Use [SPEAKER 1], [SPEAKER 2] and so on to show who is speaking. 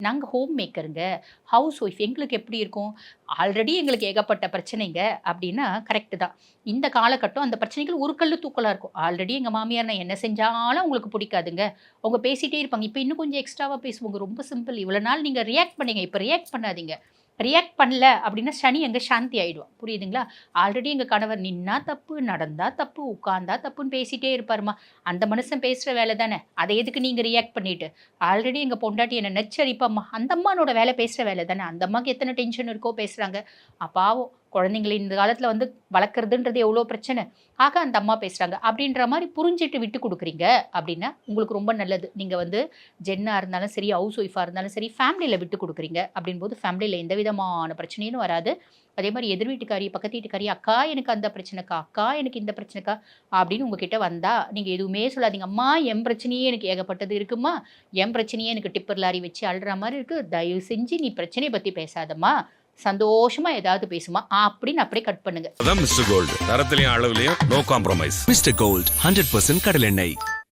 [SPEAKER 1] நாங்க home மேக்கருங்க. House wife. எங்களுக்கு எப்படி இருக்கும்? ஆல்ரெடி எங்களுக்கு ஏகப்பட்ட பிரச்சனைங்க அப்படின்னா கரெக்ட் தான். இந்த காலகட்டம் அந்த பிரச்சனைகள் ஒரு கல்லு தூக்கலா இருக்கும். ஆல்ரெடி எங்க மாமியார் நான் என்ன செஞ்சாலும் உங்களுக்கு பிடிக்காதுங்க. அவங்க பேசிட்டே இருப்பாங்க. இப்ப இன்னும் கொஞ்சம் எக்ஸ்ட்ராவா பேசுவாங்க. ரொம்ப சிம்பிள். இவ்வளவு நாள் நீங்க ரியாக்ட் பண்ணீங்க. இப்ப ரியாக்ட் பண்ணாதீங்க. ரியாக்ட் பண்ணல அப்படின்னா சனி அங்க சாந்தி ஆயிடுவான். புரியுதுங்களா? ஆல்ரெடி எங்க கணவர் நின்னா தப்பு, நடந்தா தப்பு, உட்கார்ந்தா தப்புன்னு பேசிட்டே இருப்பாருமா. அந்த மனுஷன் பேசுற வேலை தானே. அதை எதுக்கு நீங்க ரியாக்ட் பண்ணிட்டு? ஆல்ரெடி எங்க பொண்டாட்டி என்ன நச்சரிப்பாம்மா. அந்த அம்மானோட வேலை பேசுற வேலை தானே. அந்த அம்மாக்கு எத்தனை டென்ஷன் இருக்கோ பேசுறாங்க. பாவம் குழந்தைங்கள இந்த காலத்துல வந்து வளர்க்குறதுன்றது எவ்வளோ பிரச்சனை. ஆக அந்த அம்மா பேசுறாங்க. அப்படின்ற மாரி புரிஞ்சுட்டு விட்டு குடுக்குறீங்க அப்படின்னா, உங்களுக்கு ரொம்ப நல்லது. நீங்க வந்து ஜென்னா இருந்தாலும் சரி, ஹவுஸ் ஒய்ஃபா இருந்தாலும் சரி, ஃபேமிலில விட்டு குடுக்குறீங்க. அப்படின்போது ஃபேமிலில எந்த விதமான பிரச்சனையும் வராது. அதே மாரி எதிர் வீட்டுக்காரி, பக்கத்து வீட்டுக்காரி, "அக்கா எனக்கு அந்த பிரச்சனைக்கா, அக்கா எனக்கு இந்த பிரச்சனைக்கா" அப்படின்னு உங்ககிட்ட வந்தா, நீங்க எதுவுமே சொல்லாதீங்க. "அம்மா என் பிரச்சனையே எனக்கு ஏகப்பட்டது இருக்கும்மா. என் பிரச்சனையே எனக்கு டிப்பர் லாரி வச்சு அள்ளுற மாரி இருக்கு. தயவு செஞ்சு நீ பிரச்சனைய பத்தி பேசாதம்மா. சந்தோஷமா ஏதாவது பேசுமா" அப்படின்னு அப்படியே கட் பண்ணுங்க.
[SPEAKER 2] அதான் மிஸ்டர் கோல்டு. தரத்திலையும் அளவுலையும் நோ காம்ப்ரமைஸ்.
[SPEAKER 3] மிஸ்டர் கோல்ட் 100% கடலெண்ணெய்.